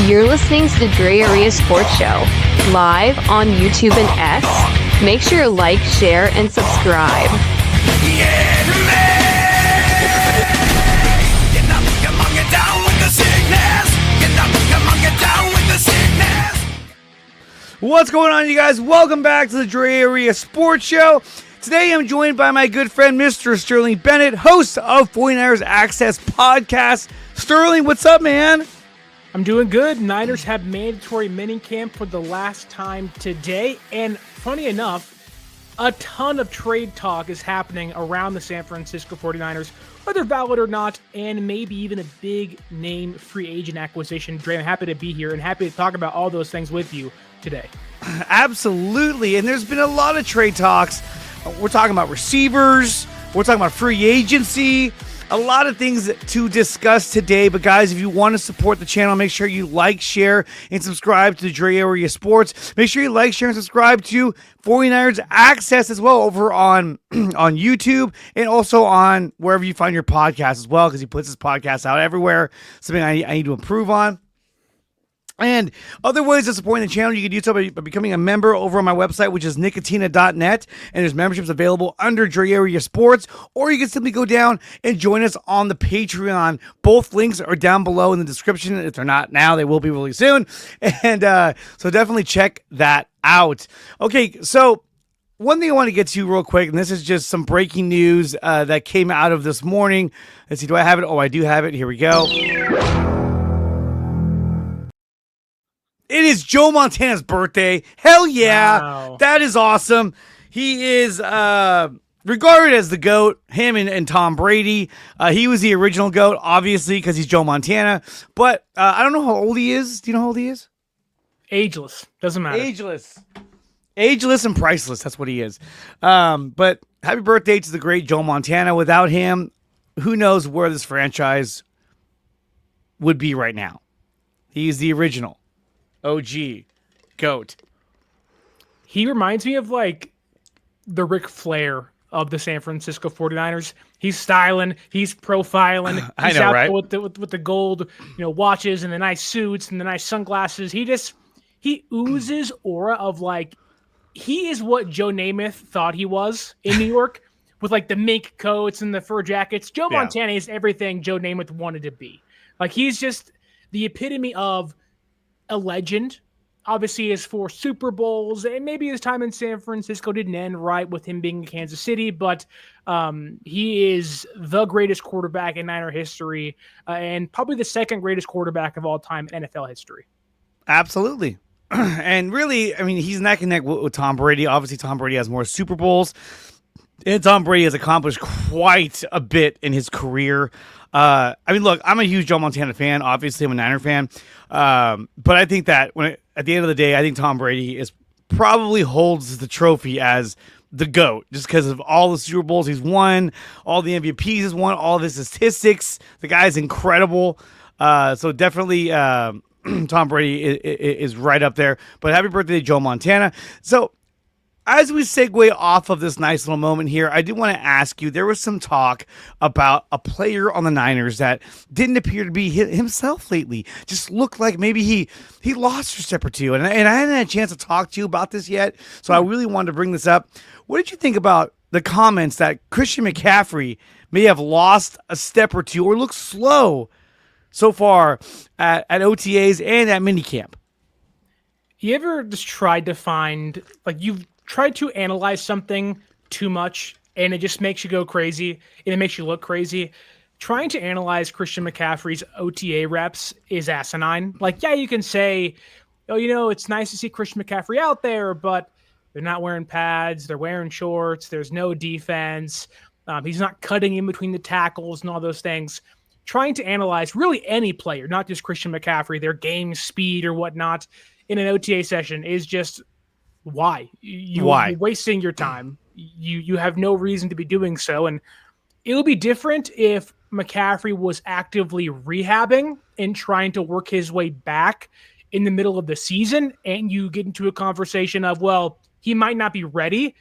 You're listening to the DreArea Sports Show, live on YouTube and X. Make sure to like, share, and subscribe. What's going on, you guys? Welcome back to the DreArea Sports Show. Today I'm joined by my good friend, Mr. Sterling Bennett, host of 49ers Access Podcast. Sterling, what's up, man? I'm doing good. Niners have mandatory minicamp for the last time today. And funny enough, a ton of trade talk is happening around the San Francisco 49ers, whether valid or not, and maybe even a big name free agent acquisition. Dre, I'm happy to be here and happy to talk about all those things with you today. Absolutely. And there's been a lot of trade talks. We're talking about receivers. We're talking about free agency. A lot of things to discuss today, but guys, if you want to support the channel, make sure you like, share, and subscribe to the DreArea Sports. Make sure you like, share, and subscribe to 49ers Access as well over on YouTube and also on wherever you find your podcast as well, because he puts his podcast out everywhere. Something I need to improve on. And other ways of supporting the channel, you can do so by becoming a member over on my website, which is nicotina.net. And there's memberships available under DreArea Sports. Or you can simply go down and join us on the Patreon. Both links are down below in the description. If they're not now, they will be really soon. And so definitely check that out. Okay, so one thing I want to get to real quick, and this is just some breaking news that came out of this morning. Let's see, do I have it? Oh, I do have it. Here we go. It is Joe Montana's birthday. Hell yeah. Wow. That is awesome. He is regarded as the GOAT, him and Tom Brady. He was the original GOAT, obviously, because he's Joe Montana. But I don't know how old he is. Do you know how old he is? Ageless. Doesn't matter. Ageless and priceless. That's what he is. But happy birthday to the great Joe Montana. Without him, who knows where this franchise would be right now. He's the original OG GOAT. He reminds me of like the Ric Flair of the San Francisco 49ers. He's styling, he's profiling, he's I know, out right? with the gold, watches and the nice suits and the nice sunglasses. He oozes aura of like he is what Joe Namath thought he was in New York with like the mink coats and the fur jackets. Joe Montana is everything Joe Namath wanted to be. Like he's just the epitome of a legend. Obviously his 4 Super Bowls, and maybe his time in San Francisco didn't end right with him being in Kansas City, but he is the greatest quarterback in Niner history and probably the second greatest quarterback of all time in NFL history. Absolutely. And really, I mean, he's neck and neck with Tom Brady. Obviously, Tom Brady has more Super Bowls, and Tom Brady has accomplished quite a bit in his career. I mean, look, I'm a huge Joe Montana fan. Obviously, I'm a Niner fan. But I think that at the end of the day, I think Tom Brady probably holds the trophy as the GOAT just because of all the Super Bowls he's won, all the MVPs he's won, all of his statistics. The guy's incredible. So definitely Tom Brady is right up there. But happy birthday to Joe Montana. So as we segue off of this nice little moment here, I do want to ask you, there was some talk about a player on the Niners that didn't appear to be himself lately. Just looked like maybe he lost a step or two. And I hadn't had a chance to talk to you about this yet, so I really wanted to bring this up. What did you think about the comments that Christian McCaffrey may have lost a step or two or looked slow so far at OTAs and at minicamp? You ever just tried to find, like you've tried to analyze something too much and it just makes you go crazy and it makes you look crazy? Trying to analyze Christian McCaffrey's OTA reps is asinine. Like, yeah, you can say, oh, it's nice to see Christian McCaffrey out there, but they're not wearing pads. They're wearing shorts. There's no defense. He's not cutting in between the tackles and all those things. Trying to analyze really any player, not just Christian McCaffrey, their game speed or whatnot in an OTA session is just why? You're wasting your time. You have no reason to be doing so. And it'll be different if McCaffrey was actively rehabbing and trying to work his way back in the middle of the season, and you get into a conversation of, well, he might not be ready,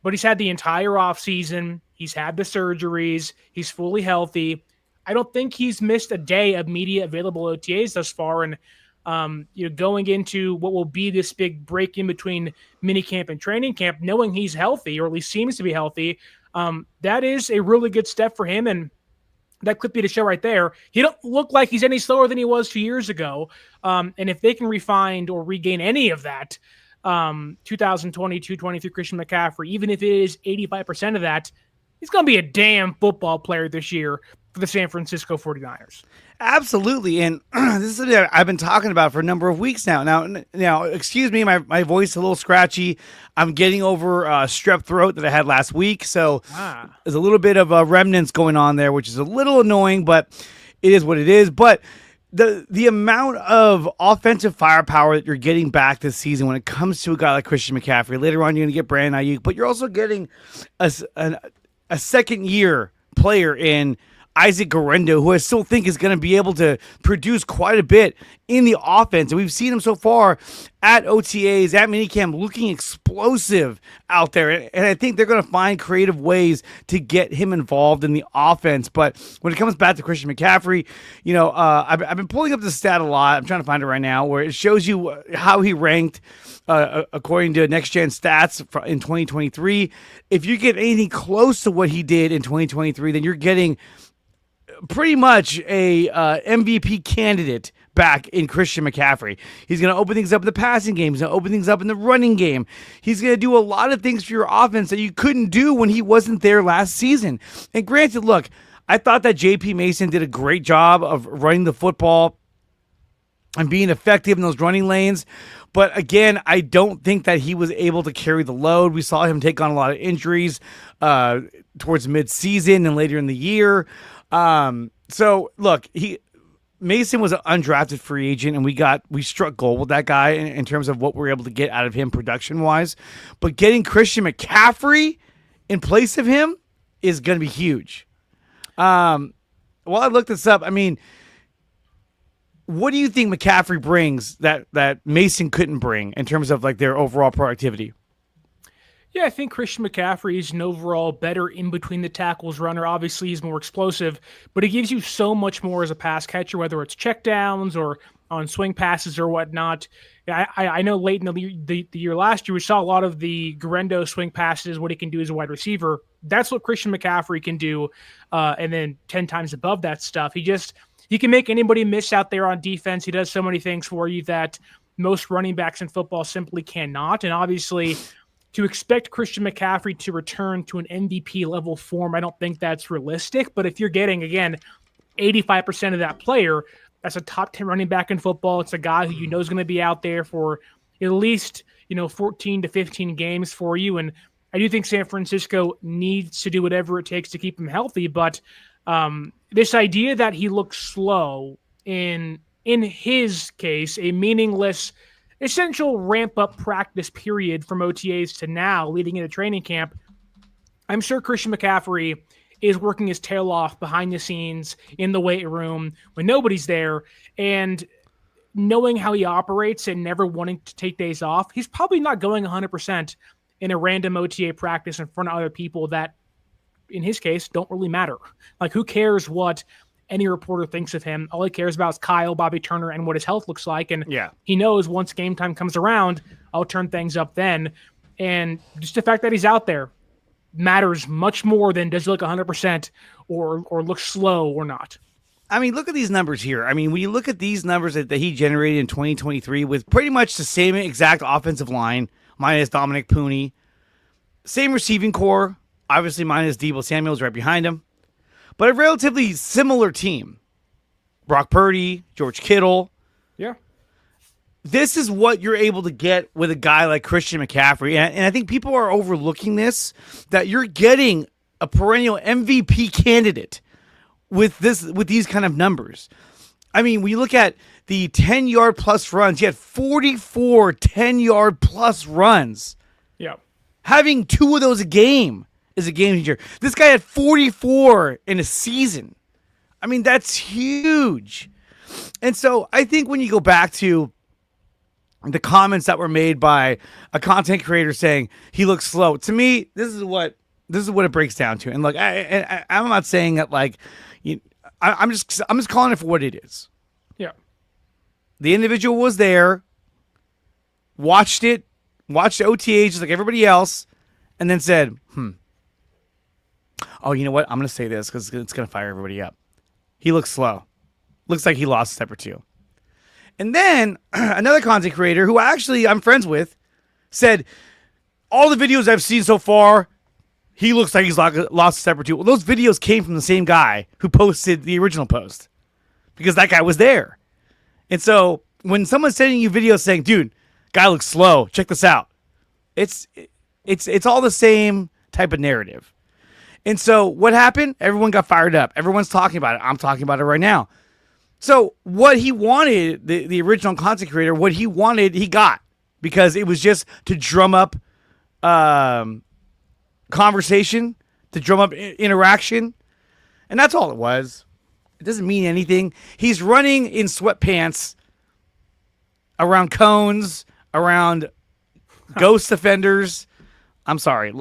but he's had the entire offseason. He's had the surgeries. He's fully healthy. I don't think he's missed a day of media available OTAs thus far. And Going into what will be this big break in between minicamp and training camp, knowing he's healthy, or at least seems to be healthy, that is a really good step for him. And that clip be to show right there. He don't look like he's any slower than he was 2 years ago. And if they can refine or regain any of that, 2022-23 Christian McCaffrey, even if it is 85% of that, he's going to be a damn football player this year for the San Francisco 49ers. Absolutely, and this is something I've been talking about for a number of weeks now. Now, excuse me, my voice is a little scratchy. I'm getting over strep throat that I had last week, so there's a little bit of remnants going on there, which is a little annoying, but it is what it is. But the amount of offensive firepower that you're getting back this season when it comes to a guy like Christian McCaffrey, later on you're going to get Brandon Aiyuk, but you're also getting a second-year player in Isaac Guerrero, who I still think is going to be able to produce quite a bit in the offense. And we've seen him so far at OTAs, at minicamp, looking explosive out there. And I think they're going to find creative ways to get him involved in the offense. But when it comes back to Christian McCaffrey, I've been pulling up the stat a lot. I'm trying to find it right now, where it shows you how he ranked according to Next Gen Stats in 2023. If you get anything close to what he did in 2023, then you're getting pretty much a MVP candidate back in Christian McCaffrey. He's going to open things up in the passing game. He's going to open things up in the running game. He's going to do a lot of things for your offense that you couldn't do when he wasn't there last season. And granted, look, I thought that J.P. Mason did a great job of running the football and being effective in those running lanes. But again, I don't think that he was able to carry the load. We saw him take on a lot of injuries towards mid-season and later in the year. So look, Mason was an undrafted free agent, and we struck gold with that guy in terms of what we're able to get out of him production wise. But getting Christian McCaffrey in place of him is going to be huge. While I looked this up, I mean, what do you think McCaffrey brings that Mason couldn't bring in terms of like their overall productivity? Yeah, I think Christian McCaffrey is an overall better in-between the tackles runner. Obviously, he's more explosive, but he gives you so much more as a pass catcher, whether it's checkdowns or on swing passes or whatnot. I know late in the year last year, we saw a lot of the Guerrero swing passes, what he can do as a wide receiver. That's what Christian McCaffrey can do, and then 10 times above that stuff. He can make anybody miss out there on defense. He does so many things for you that most running backs in football simply cannot, and obviously to expect Christian McCaffrey to return to an MVP level form, I don't think that's realistic. But if you're getting, again, 85% of that player, that's a top 10 running back in football. It's a guy who you know is going to be out there for at least 14 to 15 games for you. And I do think San Francisco needs to do whatever it takes to keep him healthy. But this idea that he looks slow in his case, a meaningless essential ramp-up practice period from OTAs to now leading into training camp, I'm sure Christian McCaffrey is working his tail off behind the scenes in the weight room when nobody's there, and knowing how he operates and never wanting to take days off, he's probably not going 100% in a random OTA practice in front of other people that, in his case, don't really matter. Like, who cares what any reporter thinks of him? All he cares about is Kyle, Bobby Turner, and what his health looks like. And he knows once game time comes around, I'll turn things up then. And just the fact that he's out there matters much more than does he look 100% or look slow or not. I mean, look at these numbers here. I mean, when you look at these numbers that he generated in 2023 with pretty much the same exact offensive line, minus Dominic Pooney, same receiving core, obviously minus Deebo Samuel's right behind him, but a relatively similar team. Brock Purdy, George Kittle. Yeah. This is what you're able to get with a guy like Christian McCaffrey. And I think people are overlooking this, that you're getting a perennial MVP candidate with these kind of numbers. I mean, when you look at the 10-yard plus runs, he had 44 10-yard plus runs. Yeah. Having 2 of those a game is a game changer. This guy had 44 in a season. I mean, that's huge. And so I think when you go back to the comments that were made by a content creator saying he looks slow, to me, this is what it breaks down to. And look, I'm not saying that like, I'm just calling it for what it is. Yeah. the individual was there, watched the OTAs just like everybody else, and then said, oh, you know what? I'm going to say this because it's going to fire everybody up. He looks slow. Looks like he lost a step or two. And then another content creator who I'm friends with said, all the videos I've seen so far, he looks like he's lost a step or two. Well, those videos came from the same guy who posted the original post because that guy was there. And so when someone's sending you videos saying, dude, guy looks slow, check this out. It's all the same type of narrative. And so what happened? Everyone got fired up. Everyone's talking about it. I'm talking about it right now. So what he wanted, the original content creator, what he wanted, he got. Because it was just to drum up conversation, to drum up interaction. And that's all it was. It doesn't mean anything. He's running in sweatpants around cones, around ghost offenders. I'm sorry.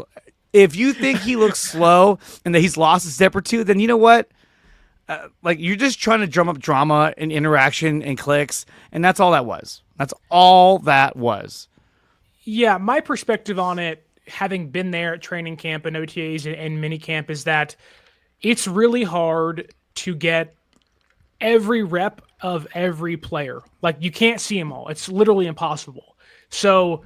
If you think he looks slow and that he's lost a step or two, then you know what? You're just trying to drum up drama and interaction and clicks, and that's all that was. That's all that was. Yeah, my perspective on it, having been there at training camp and OTAs and mini camp, is that it's really hard to get every rep of every player. Like, you can't see them all. It's literally impossible. So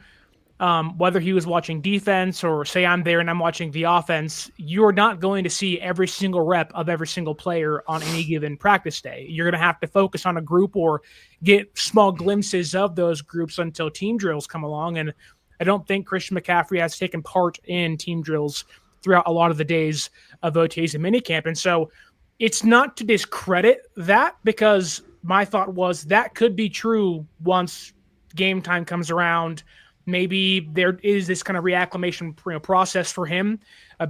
whether he was watching defense or say I'm there and I'm watching the offense, you're not going to see every single rep of every single player on any given practice day. You're going to have to focus on a group or get small glimpses of those groups until team drills come along. And I don't think Christian McCaffrey has taken part in team drills throughout a lot of the days of OTAs and minicamp. And so it's not to discredit that, because my thought was that could be true once game time comes around. Maybe there is this kind of reacclimation process for him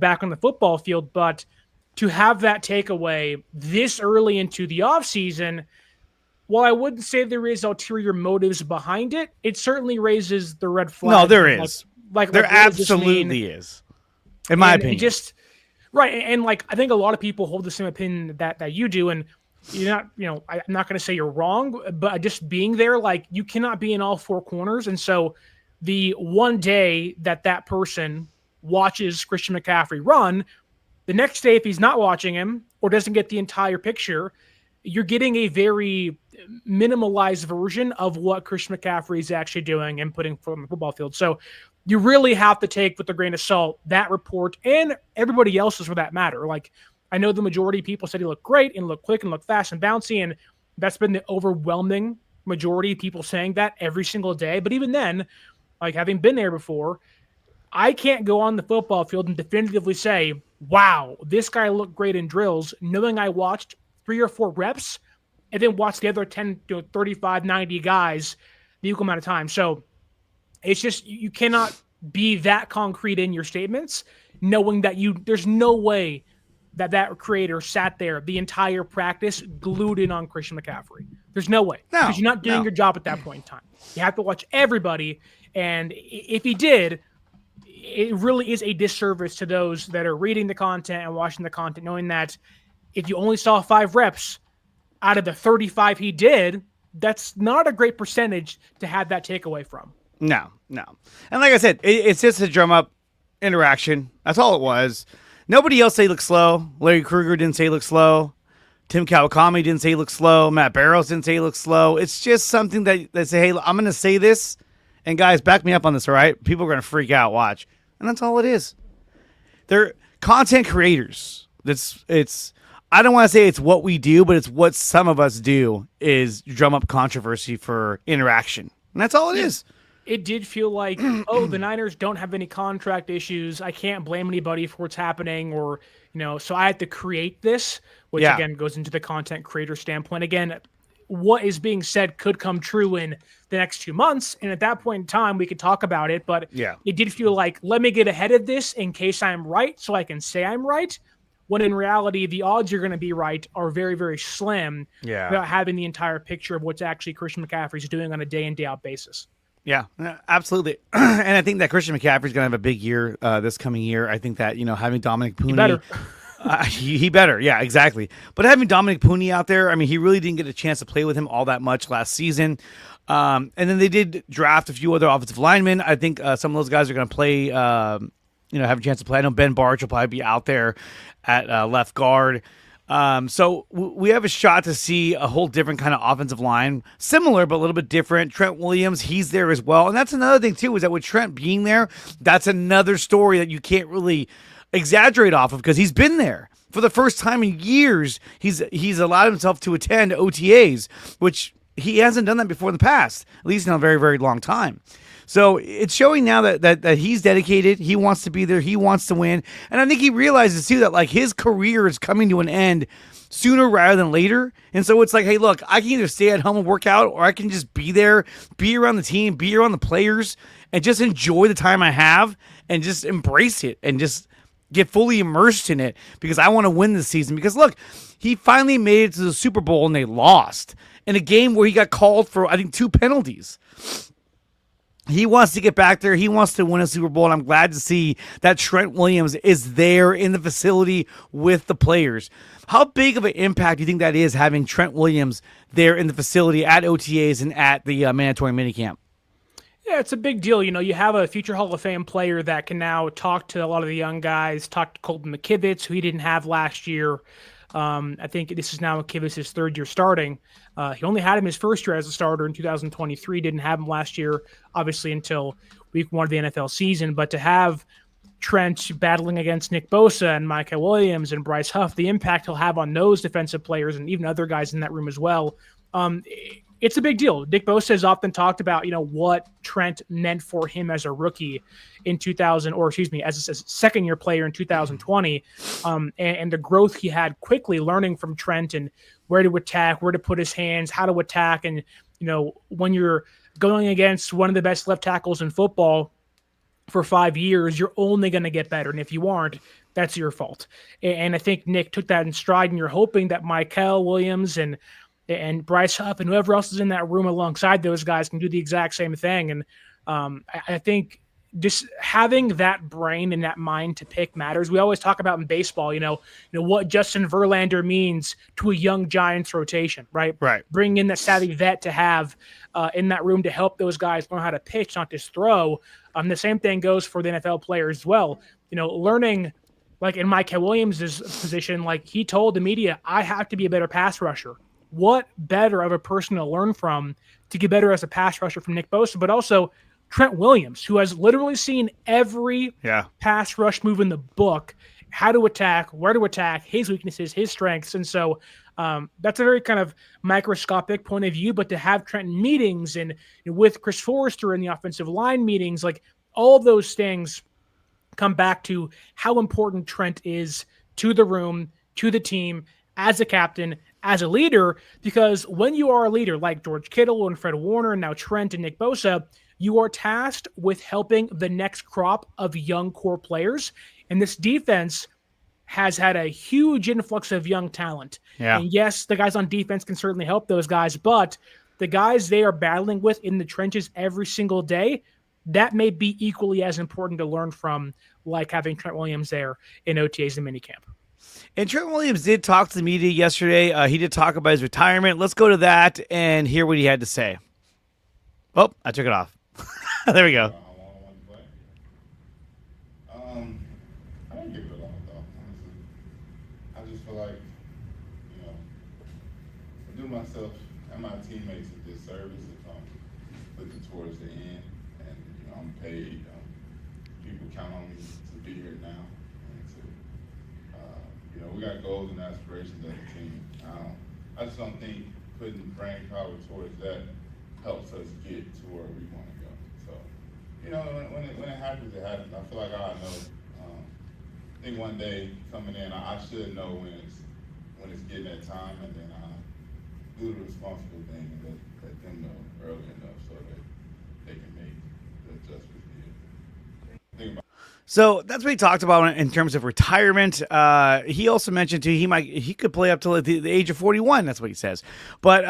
back on the football field. But to have that takeaway this early into the offseason, while I wouldn't say there is ulterior motives behind it, it certainly raises the red flag. No, there is. There absolutely is, in my opinion. Right. And I think a lot of people hold the same opinion that you do. And you're not, I'm not going to say you're wrong, but just being there, you cannot be in all four corners. And so the one day that person watches Christian McCaffrey run, the next day, if he's not watching him or doesn't get the entire picture, you're getting a very minimalized version of what Christian McCaffrey is actually doing and putting on the football field. So you really have to take with a grain of salt that report and everybody else's for that matter. I know the majority of people said he looked great and looked quick and looked fast and bouncy, and that's been the overwhelming majority of people saying that every single day. But even then, having been there before, I can't go on the football field and definitively say, wow, this guy looked great in drills, knowing I watched 3 or 4 reps and then watched the other 10 to 35, 90 guys the equal amount of time. So it's just, you cannot be that concrete in your statements, knowing that there's no way that creator sat there the entire practice glued in on Christian McCaffrey. There's no way. No, because you're not doing your job at that point in time. You have to watch everybody. And if he did, it really is a disservice to those that are reading the content and watching the content, knowing that if you only saw 5 reps out of the 35 he did, that's not a great percentage to have that takeaway from. No. And like I said, it's just a drum up interaction. That's all it was. Nobody else said he looked slow. Larry Krueger didn't say he looked slow. Tim Kawakami didn't say he looked slow. Matt Barrows didn't say he looked slow. It's just something that say, hey, I'm going to say this, and guys, back me up on this, all right? People are going to freak out. Watch. And that's all it is. They're content creators. I don't want to say it's what we do, but it's what some of us do, is drum up controversy for interaction. And that's all it is. It did feel like, the Niners don't have any contract issues. I can't blame anybody for what's happening, or, so I had to create this, which again goes into the content creator standpoint. Again, what is being said could come true in the next 2 months. And at that point in time, we could talk about it. But it did feel like, let me get ahead of this in case I'm right, so I can say I'm right. When in reality, the odds you're going to be right are very, very slim without having the entire picture of what's actually Christian McCaffrey's doing on a day in, day out basis. Yeah, absolutely. And I think that Christian McCaffrey's going to have a big year this coming year. I think that, having Dominic Pooney He better. Yeah, exactly. But having Dominic Pooney out there, I mean, he really didn't get a chance to play with him all that much last season. And then they did draft a few other offensive linemen. I think some of those guys are going to play, have a chance to play. I know Ben Barch will probably be out there at left guard. So we have a shot to see a whole different kind of offensive line, similar but a little bit different. Trent Williams, he's there as well, and that's another thing too. Is that with Trent being there, that's another story that you can't really exaggerate off of because he's been there for the first time in years. He's allowed himself to attend OTAs, which he hasn't done that before in the past, at least in a very, very long time. So it's showing now that he's dedicated. He wants to be there. He wants to win. And I think he realizes, too, that like his career is coming to an end sooner rather than later. And so it's like, hey, look, I can either stay at home and work out, or I can just be there, be around the team, be around the players, and just enjoy the time I have and just embrace it and just get fully immersed in it because I want to win this season. Because, look, he finally made it to the Super Bowl and they lost in a game where he got called for, I think, 2 penalties. He wants to get back there. He wants to win a Super Bowl, and I'm glad to see that Trent Williams is there in the facility with the players. How big of an impact do you think that is, having Trent Williams there in the facility at OTAs and at the mandatory minicamp? Yeah, it's a big deal. You have a future Hall of Fame player that can now talk to a lot of the young guys, talk to Colton McKivitz, who he didn't have last year. I think this is now McKivitz' 3rd year starting. He only had him his first year as a starter in 2023. Didn't have him last year, obviously, until week 1 of the NFL season. But to have Trent battling against Nick Bosa and Micah Williams and Bryce Huff, the impact he'll have on those defensive players and even other guys in that room as well, it's a big deal. Nick Bosa has often talked about, what Trent meant for him as a rookie in 2000, or excuse me, as a second-year player in 2020, and the growth he had quickly learning from Trent and where to attack, where to put his hands, how to attack. And, when you're going against one of the best left tackles in football for 5 years, you're only going to get better. And if you aren't, that's your fault. And I think Nick took that in stride, and you're hoping that Michael Williams and Bryce Huff and whoever else is in that room alongside those guys can do the exact same thing. And I think just having that brain and that mind to pick matters. We always talk about in baseball, what Justin Verlander means to a young Giants rotation, right? Right. Bring in that savvy vet to have in that room to help those guys learn how to pitch, not just throw. The same thing goes for the NFL players as well. Learning, like in Mike Williams' position, like he told the media, I have to be a better pass rusher. What better of a person to learn from to get better as a pass rusher from Nick Bosa, but also Trent Williams, who has literally seen every pass rush move in the book, how to attack, where to attack, his weaknesses, his strengths. And so that's a very kind of microscopic point of view, but to have Trent in meetings and with Chris Forrester in the offensive line meetings, like all of those things come back to how important Trent is to the room, to the team, as a captain, as a leader, because when you are a leader like George Kittle and Fred Warner and now Trent and Nick Bosa, you are tasked with helping the next crop of young core players. And this defense has had a huge influx of young talent. Yeah. And yes, the guys on defense can certainly help those guys, but the guys they are battling with in the trenches every single day, that may be equally as important to learn from, like having Trent Williams there in OTAs and minicamp. And Trent Williams did talk to the media yesterday. He did talk about his retirement. Let's go to that and hear what he had to say. Oh, I took it off. There we go. I didn't give it a lot of thought, honestly. I just feel like, I do myself and my teammates a disservice if I'm looking towards the end. And, I'm paid. People count on me to be here now. And we got goals and aspirations as a team. I just don't think putting brain power towards that helps us get to where we want to go. So, when it happens, it happens. I feel like I know. I think one day coming in, I should know when it's getting that time, and then I do the responsible thing and let them know early enough so that they can make the adjustments needed. Think about. So that's what he talked about in terms of retirement. He also mentioned too he could play up till the age of 41. That's what he says. But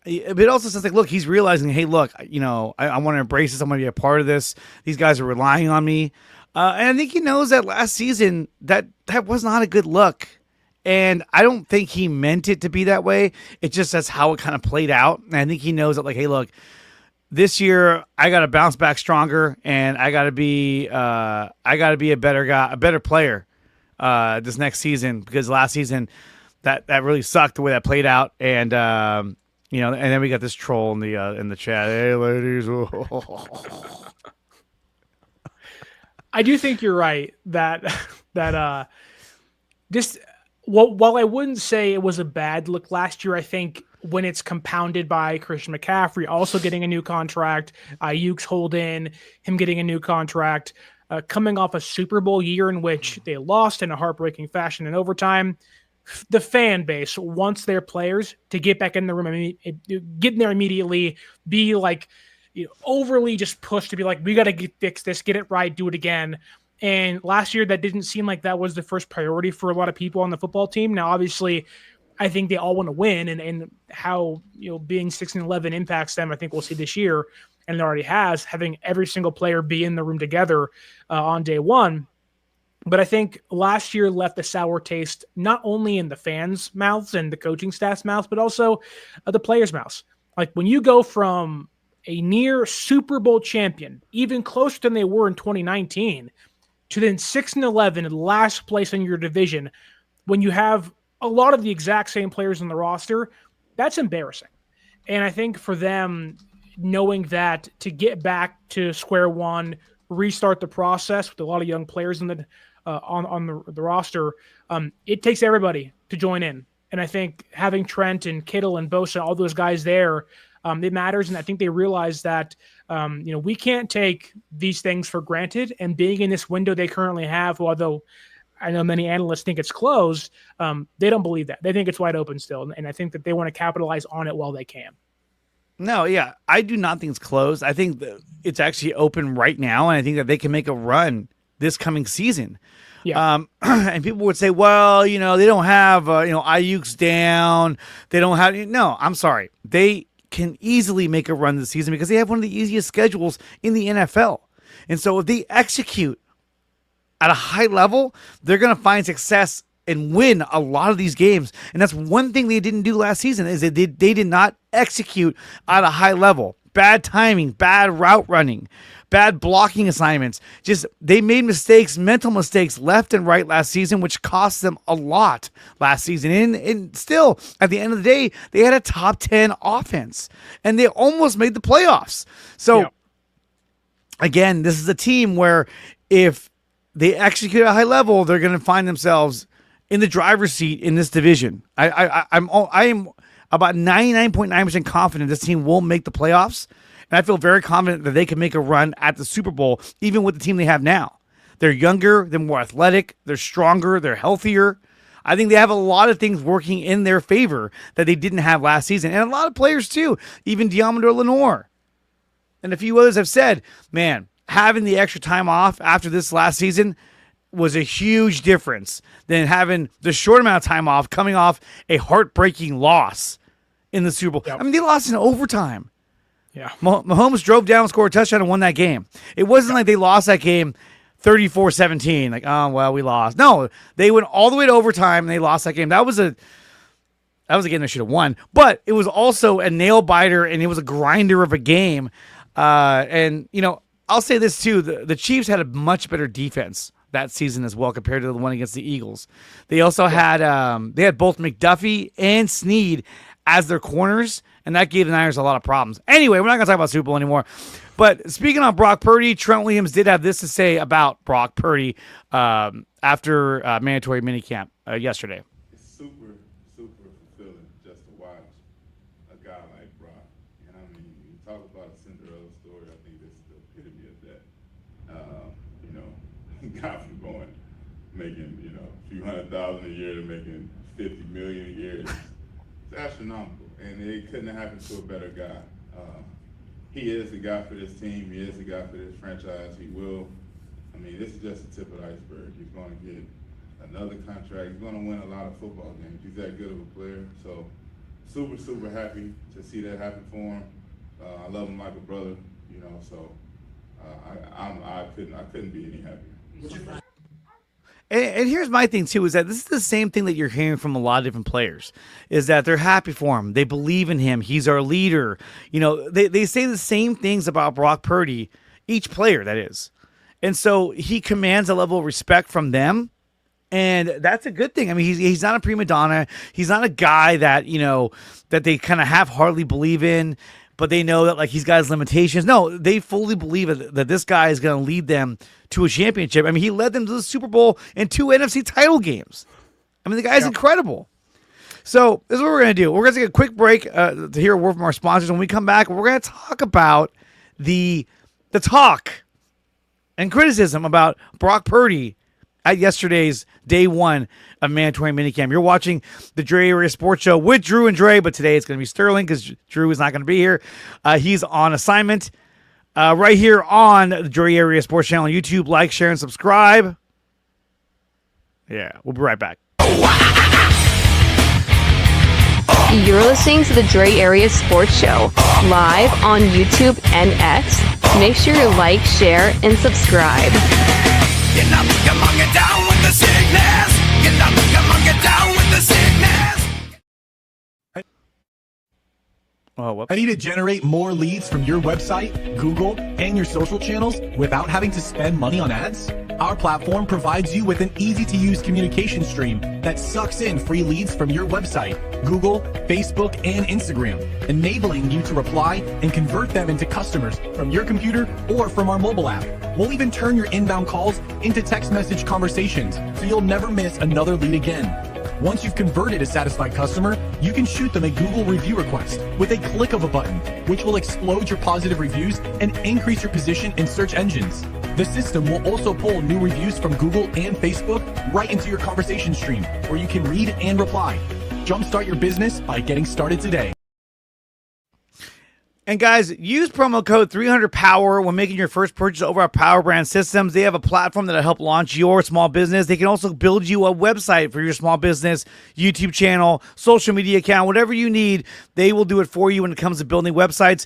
it also says like, look, he's realizing, hey, look, I want to embrace this. I'm going to be a part of this. These guys are relying on me. And I think he knows that last season that was not a good look. And I don't think he meant it to be that way. It's just that's how it kind of played out. And I think he knows that, like, hey, look, this year I got to bounce back stronger, and I got to be a better guy, a better player this next season, because last season that really sucked the way that played out. And and then we got this troll in the chat. Hey, ladies. I do think you're right that this. While I wouldn't say it was a bad look last year, I think when it's compounded by Christian McCaffrey also getting a new contract, Aiyuk's holding, him getting a new contract, coming off a Super Bowl year in which they lost in a heartbreaking fashion in overtime, the fan base wants their players to get back in the room, get in there immediately, be like overly just pushed to be like, we got to fix this, get it right, do it again. And last year, that didn't seem like that was the first priority for a lot of people on the football team. Now, obviously, I think they all want to win, and how being 6-11 impacts them, I think we'll see this year, and it already has, having every single player be in the room together on day one. But I think last year left a sour taste not only in the fans' mouths and the coaching staff's mouths, but also the players' mouths. Like when you go from a near Super Bowl champion, even closer than they were in 2019, to then 6-11 in last place in your division, when you have a lot of the exact same players on the roster, that's embarrassing. And I think for them, knowing that to get back to square one, restart the process with a lot of young players on the roster, it takes everybody to join in. And I think having Trent and Kittle and Bosa, all those guys there, it matters. And I think they realize that, we can't take these things for granted. And being in this window they currently have, although I know many analysts think it's closed, they don't believe that. They think it's wide open still. And I think that they want to capitalize on it while they can. No, yeah, I do not think it's closed. I think that it's actually open right now. And I think that they can make a run this coming season. Yeah. And people would say, well, they don't have, Ayuk's down. They don't have, no, I'm sorry. They can easily make a run this season because they have one of the easiest schedules in the NFL. And so if they execute at a high level, they're going to find success and win a lot of these games. And that's one thing they didn't do last season is they did not execute at a high level. Bad timing, bad route running, bad blocking assignments. Just they made mistakes, mental mistakes left and right last season, which cost them a lot last season. And still, at the end of the day, they had a top 10 offense and they almost made the playoffs. So again, this is a team where if they execute at a high level, they're going to find themselves in the driver's seat in this division. I am about 99.9% confident this team will make the playoffs. And I feel very confident that they can make a run at the Super Bowl, even with the team they have now. They're younger, they're more athletic, they're stronger, they're healthier. I think they have a lot of things working in their favor that they didn't have last season. And a lot of players too, even Diamondor Lenore. And a few others have said, man, having the extra time off after this last season was a huge difference than having the short amount of time off coming off a heartbreaking loss in the Super Bowl. Yep. I mean, they lost in overtime. Yeah. Mahomes drove down, scored a touchdown, and won that game. It wasn't like they lost that game 34-17. Like, oh, well, we lost. No, they went all the way to overtime, and they lost that game. That was a game they should have won. But it was also a nail-biter, and it was a grinder of a game. And, I'll say this, too. The Chiefs had a much better defense that season as well compared to the one against the Eagles. They also had both McDuffie and Snead as their corners, and that gave the Niners a lot of problems. Anyway, we're not going to talk about Super Bowl anymore. But speaking on Brock Purdy, Trent Williams did have this to say about Brock Purdy after mandatory minicamp yesterday. It's super, super fulfilling just to watch a guy like Brock. You talk about a Cinderella story, I think this is the epitome of that. Guy from making, a few $100,000 a year to making $50 million a year. It's astronomical, and it couldn't have happened to a better guy. He is the guy for this team. He is the guy for this franchise. He will. This is just the tip of the iceberg. He's going to get another contract. He's going to win a lot of football games. He's that good of a player. So super, super happy to see that happen for him. I love him like a brother, so I couldn't be any happier. And here's my thing too, is that this is the same thing that you're hearing from a lot of different players, is that they're happy for him. They believe in him. He's our leader. You know, they say the same things about Brock Purdy, each player that is. And so he commands a level of respect from them. And that's a good thing. I mean, he's not a prima donna. He's not a guy that, you know, that they kind of half-heartedly believe in, but they know that, like, he's got his limitations. No, they fully believe that this guy is going to lead them to a championship. I mean, he led them to the Super Bowl and 2 NFC title games. I mean, the guy's incredible. So this is what we're going to do. We're going to take a quick break to hear a word from our sponsors. When we come back, we're going to talk about the talk and criticism about Brock Purdy at yesterday's day 1 of mandatory minicamp. You're watching the DreArea Sports Show with Drew and Dre, but today it's going to be Sterling because Drew is not going to be here. He's on assignment right here on the DreArea Sports channel on YouTube. Like, share, and subscribe. Yeah, we'll be right back. You're listening to the DreArea Sports Show, live on YouTube and X. Make sure you like, share, and subscribe. Get up, come on, get down with the sickness. Get up, come on, get down with the sickness. Oh, whoops. I need to generate more leads from your website, Google, and your social channels without having to spend money on ads? Our platform provides you with an easy-to-use communication stream that sucks in free leads from your website, Google, Facebook, and Instagram, enabling you to reply and convert them into customers from your computer or from our mobile app. We'll even turn your inbound calls into text message conversations, so you'll never miss another lead again. Once you've converted a satisfied customer, you can shoot them a Google review request with a click of a button, which will explode your positive reviews and increase your position in search engines. The system will also pull new reviews from Google and Facebook right into your conversation stream, where you can read and reply. Jumpstart your business by getting started today. And guys, use promo code 300POWER when making your first purchase over at PowerBrandSystems. They have a platform that'll help launch your small business. They can also build you a website for your small business, YouTube channel, social media account, whatever you need. They will do it for you when it comes to building websites.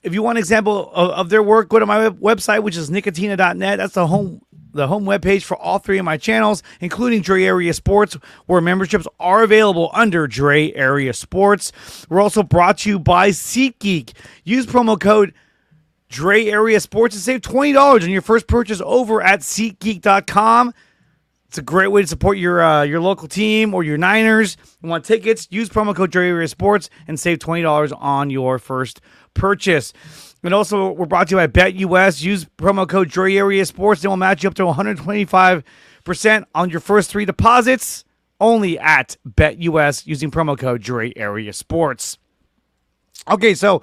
If you want an example of their work, go to my website, which is nicotina.net. That's the home webpage for all 3 of my channels, including DreArea Sports, where memberships are available under DreArea Sports. We're also brought to you by SEATGEEK. Use promo code DreArea Sports to save $20 on your first purchase over at SeatGeek.com. It's a great way to support your local team or your Niners. You want tickets? Use promo code DreArea Sports and save $20 on your first purchase. And also, we're brought to you by BetUS. Use promo code DreArea Sports. They will match you up to 125% on your first 3 deposits. Only at BetUS using promo code DreArea Sports. Okay, so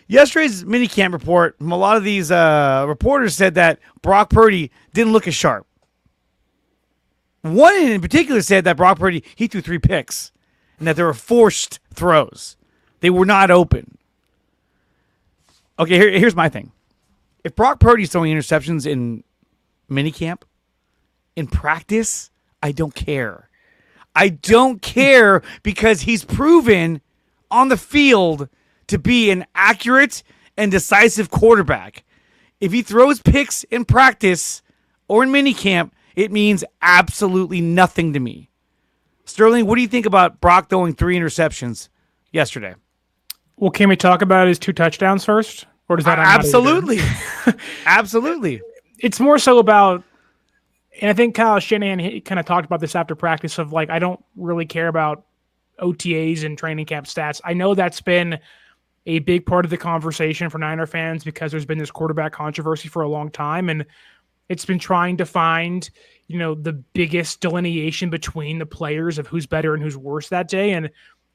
yesterday's minicamp report from a lot of these reporters said that Brock Purdy didn't look as sharp. One in particular said that Brock Purdy, he threw 3 picks and that they were forced throws. They were not open. Okay, here's my thing. If Brock Purdy's throwing interceptions in minicamp, in practice, I don't care. I don't care because he's proven on the field to be an accurate and decisive quarterback. If he throws picks in practice or in minicamp, it means absolutely nothing to me. Sterling, what do you think about Brock throwing 3 interceptions yesterday? Well, can we talk about his 2 touchdowns first? Or does that absolutely. Absolutely. It's more so about, and I think Kyle Shanahan, he kind of talked about this after practice of like, I don't really care about OTAs and training camp stats. I know that's been a big part of the conversation for Niner fans because there's been this quarterback controversy for a long time. And it's been trying to find, the biggest delineation between the players of who's better and who's worse that day. And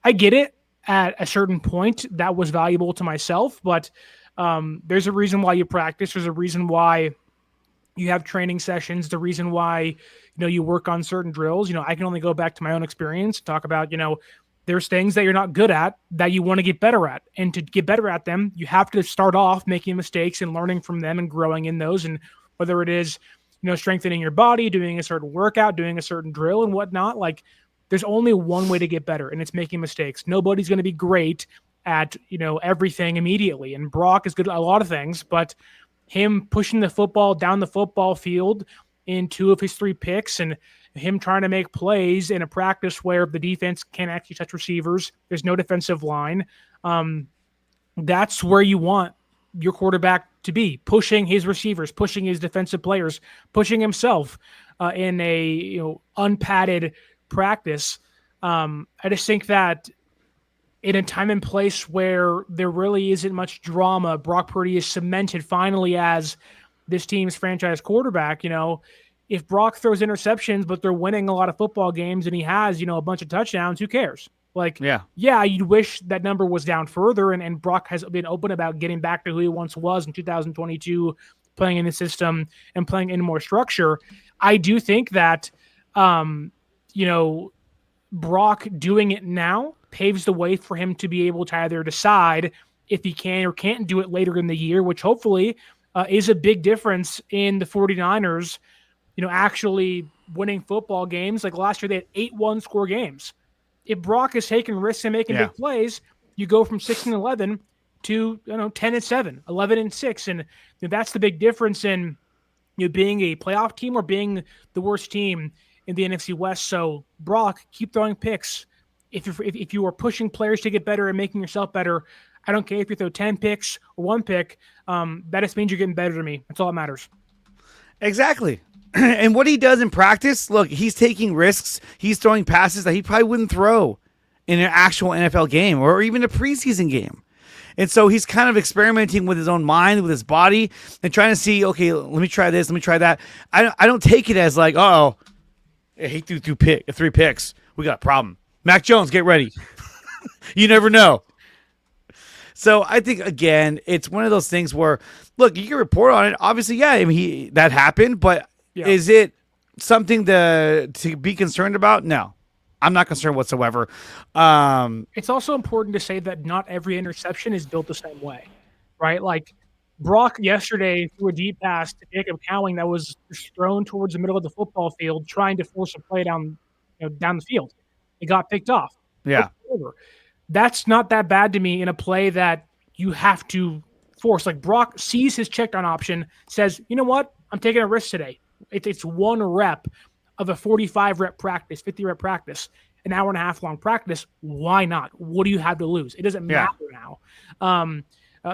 I get it. At a certain point, that was valuable to myself, but there's a reason why you practice. There's a reason why you have training sessions. The reason why, you work on certain drills. I can only go back to my own experience, talk about, there's things that you're not good at that you want to get better at. And to get better at them, you have to start off making mistakes and learning from them and growing in those. And whether it is, strengthening your body, doing a certain workout, doing a certain drill and whatnot, like there's only one way to get better, and it's making mistakes. Nobody's going to be great at, everything immediately. And Brock is good at a lot of things, but him pushing the football down the football field in 2 of his 3 picks, and him trying to make plays in a practice where the defense can't actually touch receivers. There's no defensive line. That's where you want your quarterback to be, pushing his receivers, pushing his defensive players, pushing himself in a unpadded practice. I just think that in a time and place where there really isn't much drama, Brock Purdy is cemented finally as this team's franchise quarterback. If Brock throws interceptions, but they're winning a lot of football games and he has, a bunch of touchdowns, who cares? Yeah, you'd wish that number was down further, and Brock has been open about getting back to who he once was in 2022, playing in the system and playing in more structure. I do think that, Brock doing it now paves the way for him to be able to either decide if he can or can't do it later in the year, which hopefully is a big difference in the 49ers, actually winning football games. Like last year, they had 8 one-score games. If Brock is taking risks and making big plays, you go from 6-11 to 10-7, 11-6, and that's the big difference in being a playoff team or being the worst team in the NFC West. So Brock, keep throwing picks. If you are pushing players to get better and making yourself better, I don't care if you throw 10 picks or 1 pick. That just means you're getting better to me. That's all that matters. Exactly. And what he does in practice, look, he's taking risks. He's throwing passes that he probably wouldn't throw in an actual NFL game or even a preseason game. And so he's kind of experimenting with his own mind, with his body, and trying to see, okay, let me try this, let me try that. I don't take it as like, he threw 3 picks. We got a problem. Mac Jones, get ready. You never know. So I think, again, it's one of those things where, look, you can report on it. Obviously, yeah, that happened, but is it something to be concerned about? No, I'm not concerned whatsoever. It's also important to say that not every interception is built the same way, right? Like Brock yesterday threw a deep pass to Jacob Cowing that was thrown towards the middle of the football field, trying to force a play down the field. It got picked off. Yeah. That's not that bad to me in a play that you have to force. Like Brock sees his check down option, says, you know what? I'm taking a risk today. It's 1 rep of a 45 rep practice, 50 rep practice, an hour and a half long practice. Why not? What do you have to lose? It doesn't matter now.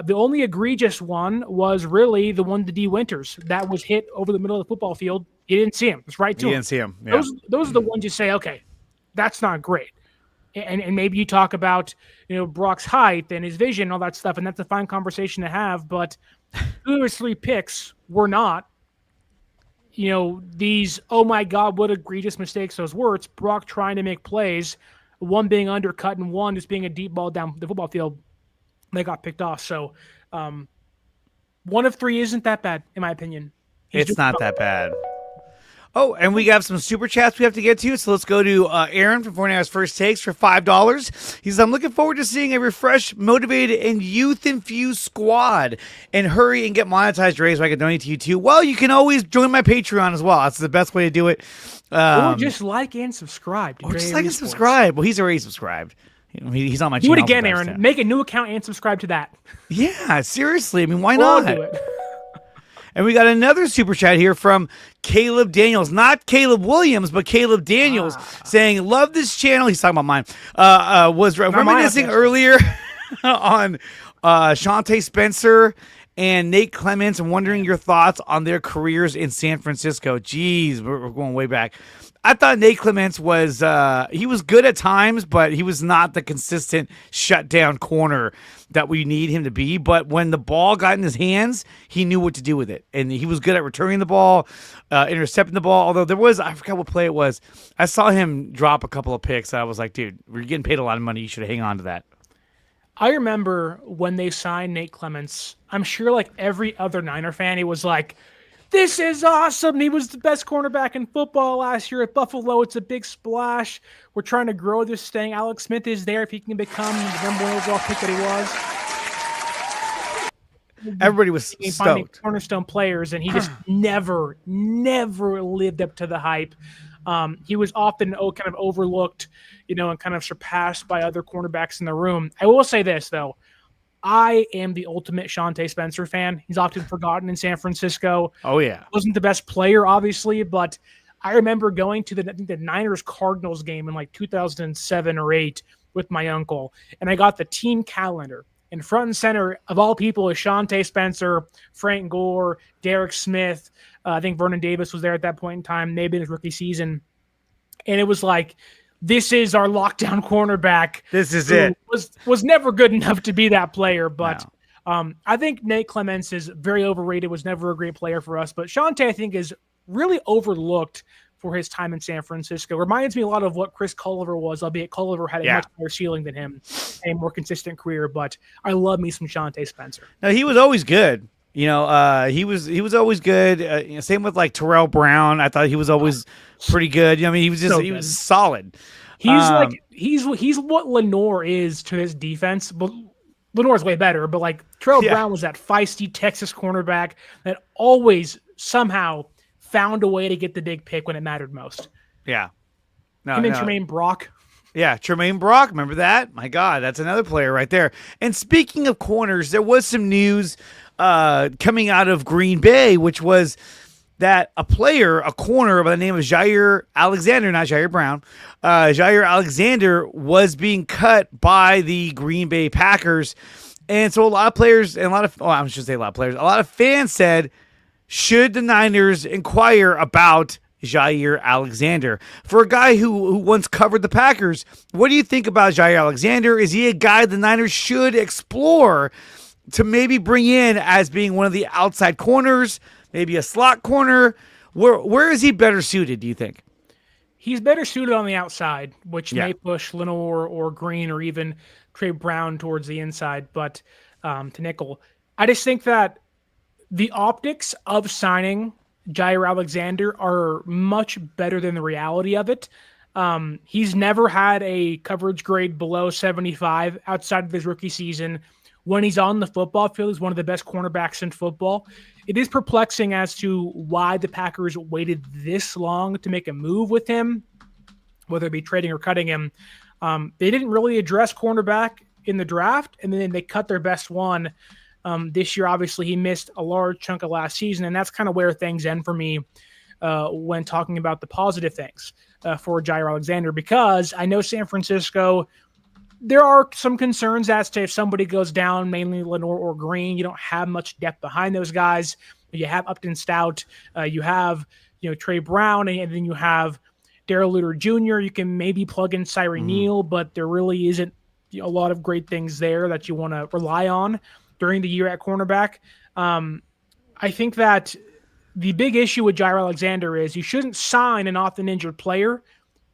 The only egregious one was really the one to D Winters that was hit over the middle of the football field. You didn't see him. It's right to him. You didn't see him. Yeah. Those are the ones you say, okay, that's not great. And maybe you talk about Brock's height and his vision and all that stuff, and that's a fine conversation to have. But 2 or 3 picks were not, these, oh my God, what egregious mistakes those were. It's Brock trying to make plays, 1 being undercut and 1 just being a deep ball down the football field. They got picked off. So 1 of 3 isn't that bad, in my opinion. It's not that bad. Oh, and we got some super chats we have to get to, so let's go to Aaron from 49ers First Takes for $5. He says, I'm looking forward to seeing a refreshed, motivated, and youth-infused squad. And hurry and get monetized, Ray, so I can donate to you too. Well, you can always join my Patreon as well. That's the best way to do it. Or just like and subscribe. Or just like and subscribe. Well, he's already subscribed. He's on my channel. Do it again, Aaron. Make a new account and subscribe to that. Yeah, seriously. I mean, why not? I'll do it. And we got another super chat here from Caleb Daniels. Not Caleb Williams, but Caleb Daniels saying, love this channel. He's talking about mine. Was reminiscing earlier on Shante Spencer and Nate Clements and wondering your thoughts on their careers in San Francisco. Jeez, we're going way back. I thought Nate Clements was he was good at times, but he was not the consistent shutdown corner that we need him to be. But when the ball got in his hands, he knew what to do with it. And he was good at returning the ball, intercepting the ball. Although there was, I forgot what play it was. I saw him drop a couple of picks. I was like, dude, we're getting paid a lot of money. You should hang on to that. I remember when they signed Nate Clements, I'm sure like every other Niner fan, he was like, this is awesome. He was the best cornerback in football last year at Buffalo. It's a big splash. We're trying to grow this thing. Alex Smith is there if he can become the number 1 overall pick that he was. Everybody was stoked. Cornerstone players, and he just never lived up to the hype. He was often kind of overlooked, and kind of surpassed by other cornerbacks in the room. I will say this, though. I am the ultimate Shante Spencer fan. He's often forgotten in San Francisco. Oh, yeah. Wasn't the best player, obviously, but I remember going to the Niners-Cardinals game in like 2007 or 8 with my uncle, and I got the team calendar. And front and center, of all people, is Shante Spencer, Frank Gore, Derek Smith. I think Vernon Davis was there at that point in time, maybe in his rookie season. And it was like, this is our lockdown cornerback. This is it. Was never good enough to be that player, but I think Nate Clements is very overrated, was never a great player for us. But Shante, I think, is really overlooked for his time in San Francisco. Reminds me a lot of what Chris Culliver was, albeit Culliver had a much higher ceiling than him, a more consistent career. But I love me some Shante Spencer. No, he was always good. He was always good. Same with like Terrell Brown. I thought he was always pretty good. I mean, he was solid. He's what Lenore is to his defense, but Lenore's way better. But like Terrell Brown was that feisty Texas cornerback that always somehow found a way to get the big pick when it mattered most. Yeah. Him and Tremaine Brock. Yeah, Tremaine Brock. Remember that? My God, that's another player right there. And speaking of corners, there was some news coming out of Green Bay, which was that a corner by the name of Jaire Alexander, not Jaire Brown, Jaire Alexander was being cut by the Green Bay Packers. And so a lot of players and a lot of fans said, should the Niners inquire about Jaire Alexander? For a guy who once covered the Packers, what do you think about Jaire Alexander? Is he a guy the Niners should explore to maybe bring in as being one of the outside corners, maybe a slot corner? Where is he better suited, do you think? He's better suited on the outside, which may push Lenore or Green or even Trey Brown towards the inside, but to nickel. I just think that the optics of signing Jaire Alexander are much better than the reality of it. He's never had a coverage grade below 75 outside of his rookie season. When he's on the football field, he's one of the best cornerbacks in football. It is perplexing as to why the Packers waited this long to make a move with him, whether it be trading or cutting him. They didn't really address cornerback in the draft, and then they cut their best one. This year, obviously, he missed a large chunk of last season, and that's kind of where things end for me when talking about the positive things for Jaire Alexander, because I know San Francisco, there are some concerns as to if somebody goes down, mainly Lenore or Green, you don't have much depth behind those guys. You have Upton Stout, you have Trey Brown, and then you have Darrell Luter Jr. You can maybe plug in Cyree Neal, but there really isn't a lot of great things there that you want to rely on during the year at cornerback. I think that the big issue with Jaire Alexander is you shouldn't sign an often injured player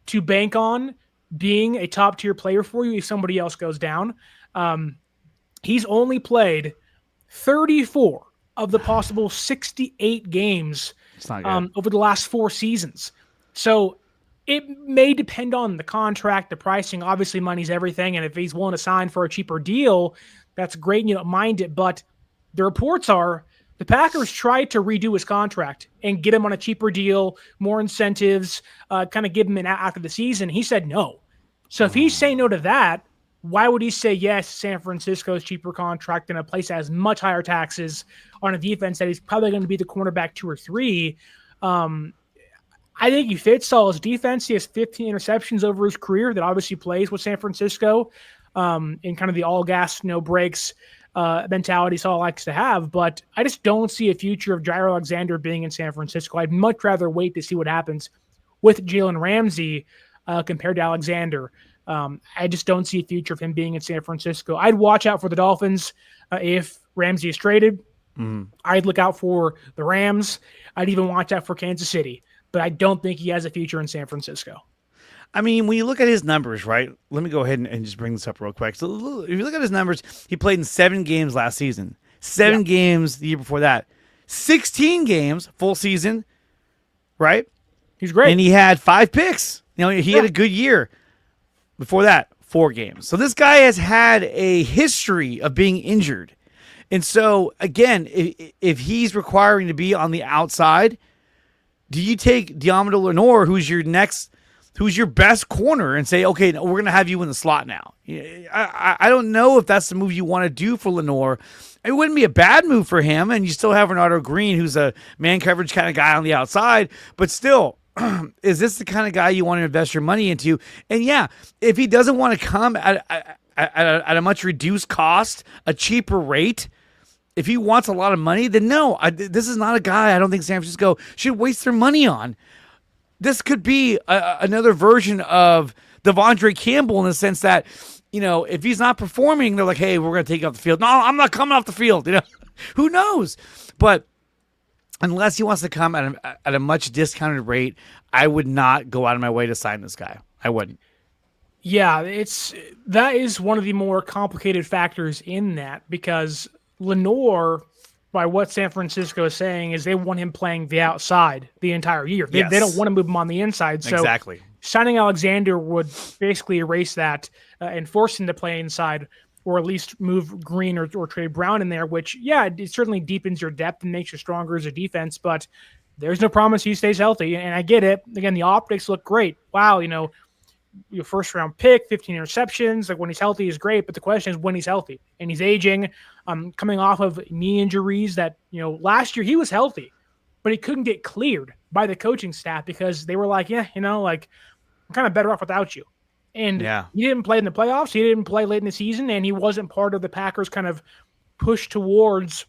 to bank on being a top-tier player for you if somebody else goes down. He's only played 34 of the possible 68 games over the last 4 seasons. So it may depend on the contract, the pricing. Obviously, money's everything, and if he's willing to sign for a cheaper deal, that's great and you don't mind it. But the reports are the Packers tried to redo his contract and get him on a cheaper deal, more incentives, kind of give him an after the season. He said no. So if he's saying no to that, why would he say yes to San Francisco's cheaper contract in a place that has much higher taxes on a defense that he's probably going to be the cornerback 2 or 3? I think he fits all his defense. He has 15 interceptions over his career that obviously plays with San Francisco in kind of the all gas, no breaks mentality Saul likes to have. But I just don't see a future of Jaire Alexander being in San Francisco. I'd much rather wait to see what happens with Jalen Ramsey compared to Alexander. I just don't see a future of him being in San Francisco. I'd watch out for the Dolphins if Ramsey is traded. I'd look out for the Rams. I'd even watch out for Kansas City. But I don't think he has a future in San Francisco. I mean, when you look at his numbers, right? Let me go ahead and just bring this up real quick. So if you look at his numbers, he played in 7 games last season, 7 games the year before that, 16 games full season, right? He's great. And he had 5 picks. He had a good year. Before that, 4 games. So this guy has had a history of being injured. And so, again, if he's requiring to be on the outside, do you take Diamondou Lenore, who's your next who's your best corner and say, okay, we're going to have you in the slot now. I don't know if that's the move you want to do for Lenoir. It wouldn't be a bad move for him, and you still have Renato Green, who's a man coverage kind of guy on the outside, but still, is this the kind of guy you want to invest your money into? And yeah, if he doesn't want to come at a much reduced cost, a cheaper rate, if he wants a lot of money, then no, this is not a guy I don't think San Francisco should waste their money on. This could be another version of Devondre Campbell in the sense that, if he's not performing, they're like, hey, we're going to take you off the field. No, I'm not coming off the field. Who knows? But unless he wants to come at a much discounted rate, I would not go out of my way to sign this guy. I wouldn't. Yeah, that is one of the more complicated factors in that, because Lenoir, by what San Francisco is saying, is they want him playing the outside the entire year. They don't want to move him on the inside. So exactly. Signing Alexander would basically erase that and force him to play inside, or at least move Green or trade Brown in there, which, yeah, it certainly deepens your depth and makes you stronger as a defense, but there's no promise he stays healthy. And I get it. Again, the optics look great. Wow, your first round pick, 15 interceptions. Like, when he's healthy is great, but the question is when he's healthy. And he's aging, coming off of knee injuries that, last year he was healthy, but he couldn't get cleared by the coaching staff because they were like, yeah, I'm kind of better off without you. And he didn't play in the playoffs. He didn't play late in the season, and he wasn't part of the Packers' kind of push towards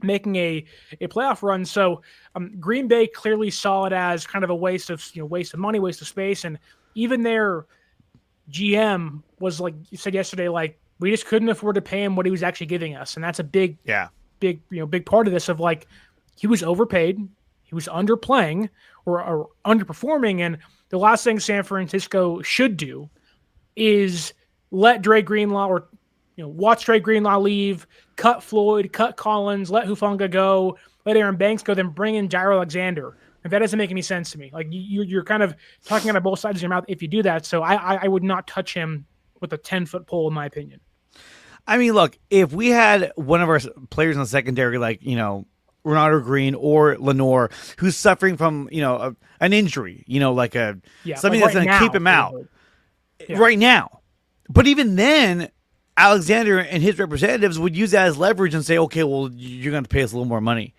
making a playoff run. So Green Bay clearly saw it as kind of a waste of money, waste of space. And even their GM was, like you said yesterday, like, we just couldn't afford to pay him what he was actually giving us. And that's a big part of this, of like, he was overpaid, he was underplaying or underperforming. And the last thing San Francisco should do is let Dre Greenlaw watch Dre Greenlaw leave, cut Floyd, cut Collins, let Hufanga go, let Aaron Banks go, then bring in Jaire Alexander. If that doesn't make any sense to me. Like, you're kind of talking out of both sides of your mouth if you do that. So I would not touch him with a 10-foot pole, in my opinion. I mean, look, if we had one of our players in the secondary, like, Renato Green or Lenoir, who's suffering from, an injury, like something that's going to keep him out right now. But even then, Alexander and his representatives would use that as leverage and say, okay, well, you're going to pay us a little more money.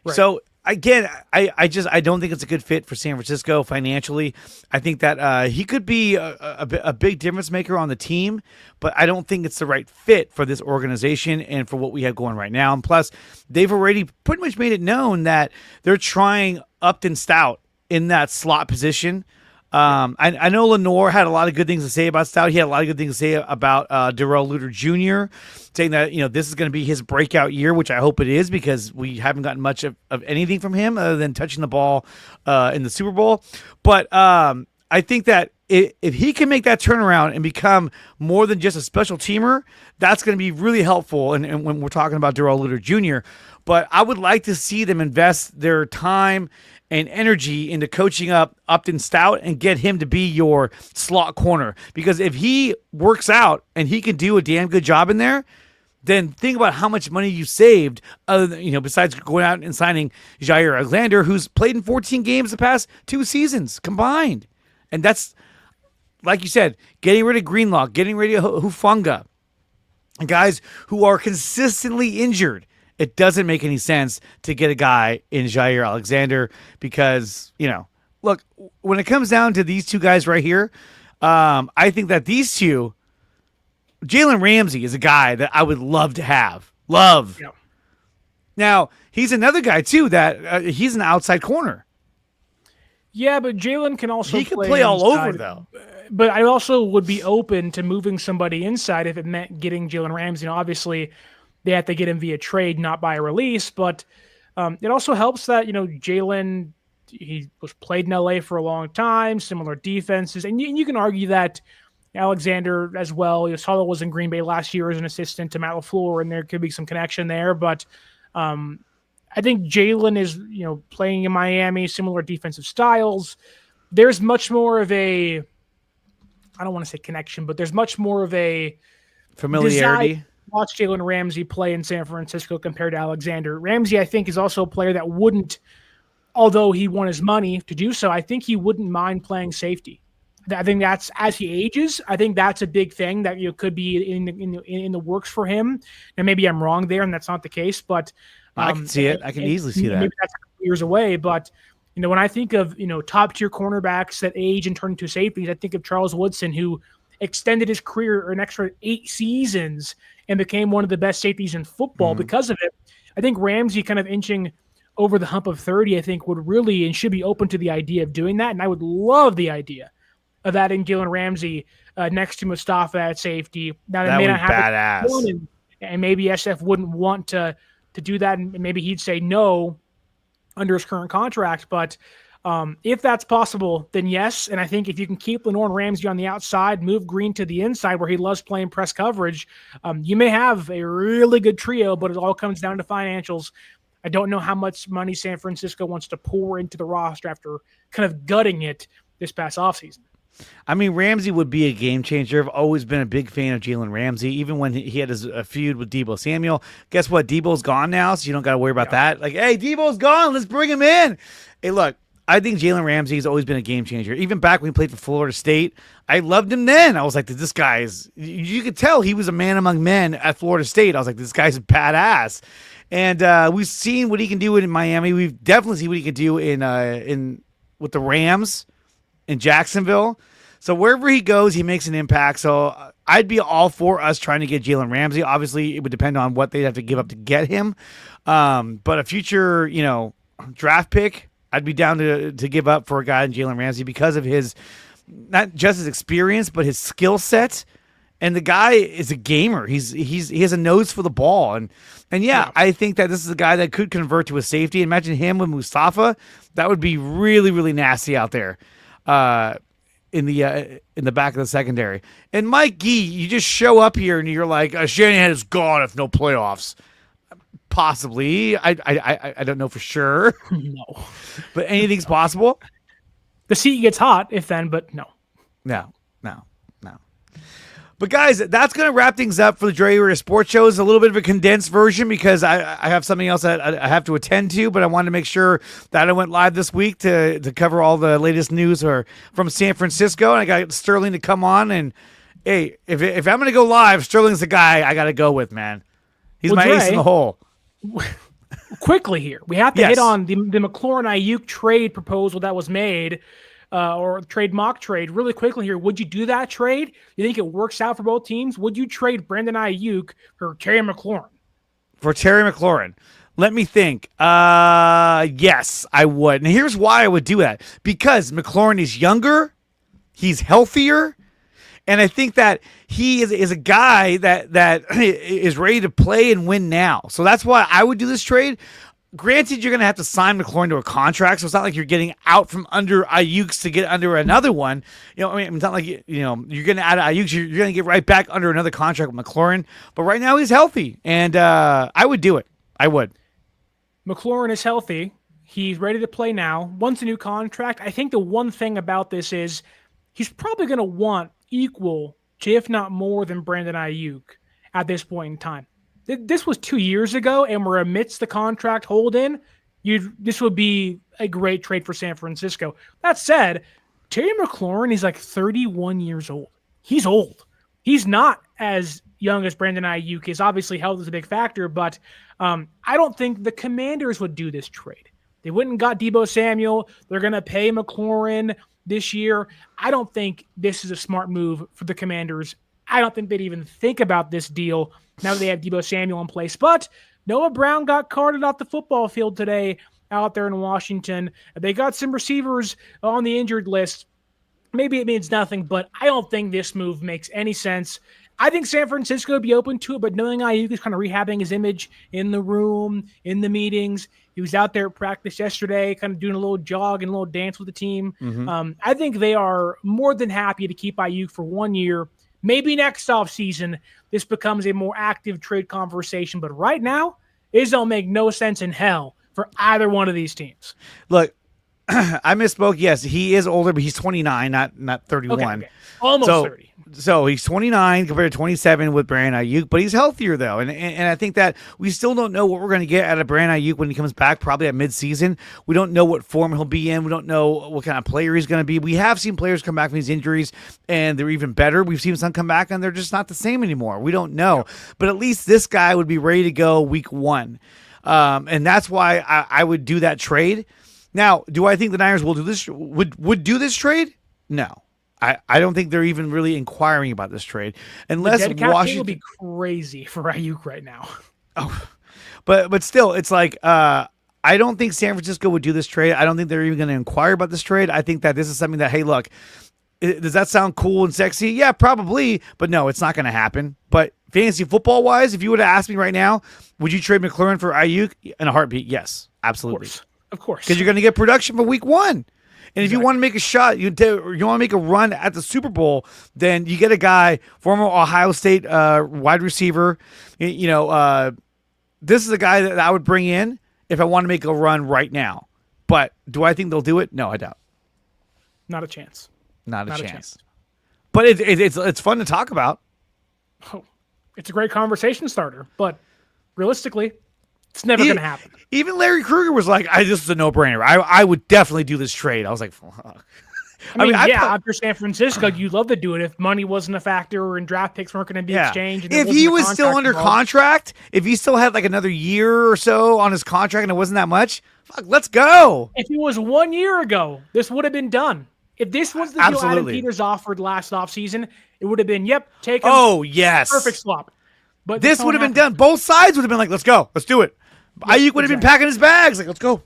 Right. So again, I don't think it's a good fit for San Francisco financially. I think that he could be a big difference maker on the team, but I don't think it's the right fit for this organization and for what we have going right now. And plus, they've already pretty much made it known that they're trying Upton Stout in that slot position. I know Lenoir had a lot of good things to say about Stout. He had a lot of good things to say about Darrell Luter Jr., saying that, this is going to be his breakout year, which I hope it is, because we haven't gotten much of anything from him other than touching the ball in the Super Bowl. But I think that if he can make that turnaround and become more than just a special teamer, that's going to be really helpful. And when we're talking about Darrell Luter Jr., but I would like to see them invest their time and energy into coaching up Upton Stout and get him to be your slot corner. Because if he works out and he can do a damn good job in there, then think about how much money you saved, other than, besides going out and signing Jaire Alexander, who's played in 14 games the past 2 seasons combined. And that's, like you said, getting rid of Greenlaw, getting rid of Hufanga, guys who are consistently injured. It doesn't make any sense to get a guy in Jaire Alexander because, look, when it comes down to these two guys right here, I think that these two, Jalen Ramsey is a guy that I would love to have. Love. Yep. Now, he's another guy, too, that he's an outside corner. Yeah, but Jalen can also He can play all over, though. But I also would be open to moving somebody inside if it meant getting Jalen Ramsey. Obviously, they have to get him via trade, not by a release. But it also helps that, Jalen, he was played in LA for a long time, similar defenses. And you can argue that Alexander as well. Salo was in Green Bay last year as an assistant to Matt LaFleur, and there could be some connection there. But I think Jalen is, playing in Miami, similar defensive styles. There's much more of a, I don't want to say connection, but there's much more of a familiarity. Watch Jalen Ramsey play in San Francisco compared to Alexander. Ramsey, I think, is also a player that wouldn't, although he won his money to do so, I think he wouldn't mind playing safety. I think that's as he ages. I think that's a big thing that could be in the works for him. And maybe I'm wrong there, and that's not the case. But I can see it. I can easily see that. Maybe that's a couple years away. But when I think of top tier cornerbacks that age and turn into safeties, I think of Charles Woodson, who extended his career an extra 8 seasons and became one of the best safeties in football because of it. I think Ramsey kind of inching over the hump of 30, I think would really and should be open to the idea of doing that. And I would love the idea of adding Jalen Ramsey next to Mustafa at safety. Now that may not happen, badass. And maybe SF wouldn't want to do that, and maybe he'd say no under his current contract. But if that's possible, then yes. And I think if you can keep Lenore and Ramsey on the outside, move Green to the inside where he loves playing press coverage, you may have a really good trio, but it all comes down to financials. I don't know how much money San Francisco wants to pour into the roster after kind of gutting it this past offseason. I mean, Ramsey would be a game changer. I've always been a big fan of Jalen Ramsey, even when he had his feud with Deebo Samuel. Guess what? Deebo's gone now, so you don't got to worry about that. Like, hey, Deebo's gone. Let's bring him in. Hey, look, I think Jalen Ramsey has always been a game changer. Even back when he played for Florida State, I loved him then. I was like, this guy is – you could tell he was a man among men at Florida State. I was like, this guy's a badass. And we've seen what he can do in Miami. We've definitely seen what he can do in with the Rams in Jacksonville. So wherever he goes, he makes an impact. So I'd be all for us trying to get Jalen Ramsey. Obviously, it would depend on what they'd have to give up to get him. But a future, draft pick, I'd be down to give up for a guy in Jalen Ramsey because of his, not just his experience, but his skill set. And the guy is a gamer. He has a nose for the ball. And yeah, I think that this is a guy that could convert to a safety. Imagine him with Mustafa. That would be really, really nasty out there. In the back of the secondary. And Mike Gee, you just show up here and you're like, Shanahan is gone if no playoffs. Possibly. I don't know for sure. No. But anything's possible. The seat gets hot if then, but no. No. But guys, that's going to wrap things up for the DreArea Sports Show. It's a little bit of a condensed version because I have something else that I have to attend to, but I wanted to make sure that I went live this week to cover all the latest news from San Francisco. And I got Sterling to come on. And, hey, if I'm going to go live, Sterling's the guy I got to go with, man. He's my ace in the hole. Quickly here, we have to hit on the McLaurin Aiyuk trade proposal that was made. Or trade mock trade really quickly here. Would you do that trade? You think it works out for both teams? Would you trade Brandon Aiyuk for Terry McLaurin? For Terry McLaurin, let me think. Yes, I would. And here's why I would do that. Because McLaurin is younger, he's healthier, and I think that he is a guy that is ready to play and win now. So that's why I would do this trade. Granted, you're going to have to sign McLaurin to a contract, so it's not like you're getting out from under Aiyuk's to get under another one. It's not like you're getting out of Aiyuk's. You're going to get right back under another contract with McLaurin. But right now, he's healthy, and I would do it. I would. McLaurin is healthy. He's ready to play now. Wants a new contract. I think the one thing about this is he's probably going to want equal to, if not more than Brandon Aiyuk at this point in time. This was 2 years ago, and we're amidst the contract hold-in. This would be a great trade for San Francisco. That said, Terry McLaurin is like 31 years old. He's old. He's not as young as Brandon Aiyuk is. Obviously, health is a big factor, but I don't think the Commanders would do this trade. They went and got Deebo Samuel. They're going to pay McLaurin this year. I don't think this is a smart move for the Commanders. I don't think they'd even think about this deal now that they have Deebo Samuel in place. But Noah Brown got carted off the football field today out there in Washington. They got some receivers on the injured list. Maybe it means nothing, but I don't think this move makes any sense. I think San Francisco would be open to it, but knowing Aiyuk is kind of rehabbing his image in the room, in the meetings. He was out there at practice yesterday, kind of doing a little jog and a little dance with the team. Mm-hmm. I think they are more than happy to keep Aiyuk for 1 year. Maybe next offseason, this becomes a more active trade conversation. But right now, it don't make no sense in hell for either one of these teams. Look, I misspoke. Yes, he is older, but he's 29, not 31. Okay. Almost 30. So he's 29 compared to 27 with Brandon Aiyuk, but he's healthier though, and I think that we still don't know what we're going to get out of Brandon Aiyuk when he comes back, probably at midseason. We don't know what form he'll be in. We don't know what kind of player he's going to be. We have seen players come back from these injuries, and they're even better. We've seen some come back, and they're just not the same anymore. We don't know, but at least this guy would be ready to go week 1, and that's why I would do that trade. Now, do I think the Niners will do this? Would do this trade? No. I don't think they're even really inquiring about this trade unless the dead cap Washington will be crazy for Aiyuk right now. Oh, but still, it's like I don't think San Francisco would do this trade. I don't think they're even going to inquire about this trade. I think that this is something that, hey, look, does that sound cool and sexy? Yeah, probably, but no, it's not going to happen. But fantasy football wise, if you would have asked me right now, would you trade McLaurin for Aiyuk in a heartbeat? Yes, absolutely, of course, because you're going to get production for week 1. And if you want to make a shot, you want to make a run at the Super Bowl, then you get a guy, former Ohio State wide receiver. This is a guy that I would bring in if I want to make a run right now. But do I think they'll do it? No, I doubt. Not a chance. Not a chance. But it's fun to talk about. Oh, it's a great conversation starter. But realistically, it's never going to happen. Even Larry Krueger was like, this is a no-brainer. I would definitely do this trade. I was like, fuck. I mean, after San Francisco, you'd love to do it if money wasn't a factor and draft picks weren't going to be exchanged. And if he was still under contract, if he still had like another year or so on his contract and it wasn't that much, fuck, let's go. If it was 1 year ago, this would have been done. If this was the deal Adam Peters offered last offseason, it would have been, take him. Oh, yes. Perfect swap. But this would have been done. Both sides would have been like, let's go. Let's do it. Aiyuk would have been packing his bags. Like, let's go.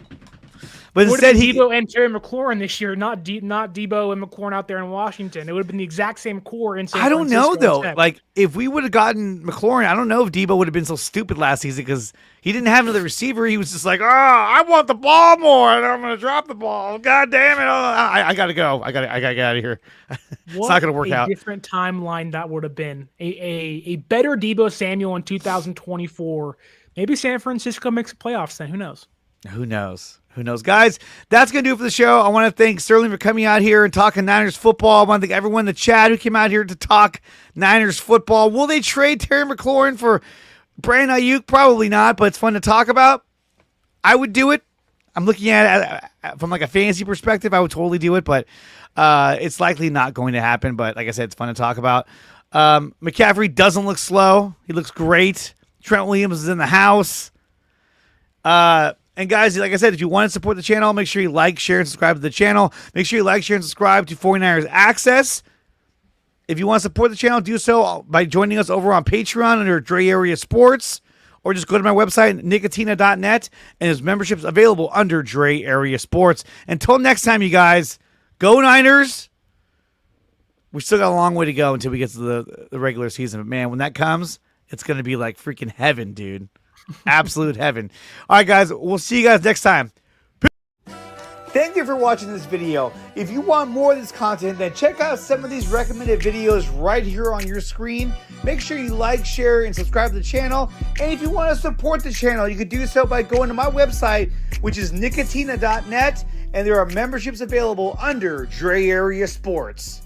But instead, Debo and Terry McLaurin this year, not Debo and McLaurin out there in Washington. It would have been the exact same core in San Francisco. I don't know, though. Instead. Like, if we would have gotten McLaurin, I don't know if Debo would have been so stupid last season because he didn't have another receiver. He was just like, I want the ball more, and I'm going to drop the ball. God damn it. I got to go. I got to get out of here. It's not going to work out. A different timeline that would have been. A better Debo Samuel in 2024. Maybe San Francisco makes playoffs then. Who knows? Who knows? Guys, that's going to do it for the show. I want to thank Sterling for coming out here and talking Niners football. I want to thank everyone in the chat who came out here to talk Niners football. Will they trade Terry McLaurin for Brandon Aiyuk? Probably not, but it's fun to talk about. I would do it. I'm looking at it from like a fantasy perspective. I would totally do it, but it's likely not going to happen. But like I said, it's fun to talk about. McCaffrey doesn't look slow. He looks great. Trent Williams is in the house. And guys, like I said, if you want to support the channel, make sure you like, share, and subscribe to the channel. Make sure you like, share, and subscribe to 49ers Access. If you want to support the channel, do so by joining us over on Patreon under DreArea Sports, or just go to my website, nicotina.net, and there's memberships available under DreArea Sports. Until next time, you guys, go Niners. We still got a long way to go until we get to the regular season. But, man, when that comes, it's going to be like freaking heaven, dude. Absolute heaven. All right, guys, we'll see you guys next time. Thank you for watching this video. If you want more of this content, then check out some of these recommended videos right here on your screen. Make sure you like, share, and subscribe to the channel. And if you want to support the channel, you can do so by going to my website, which is nicotina.net, and there are memberships available under DreArea Sports.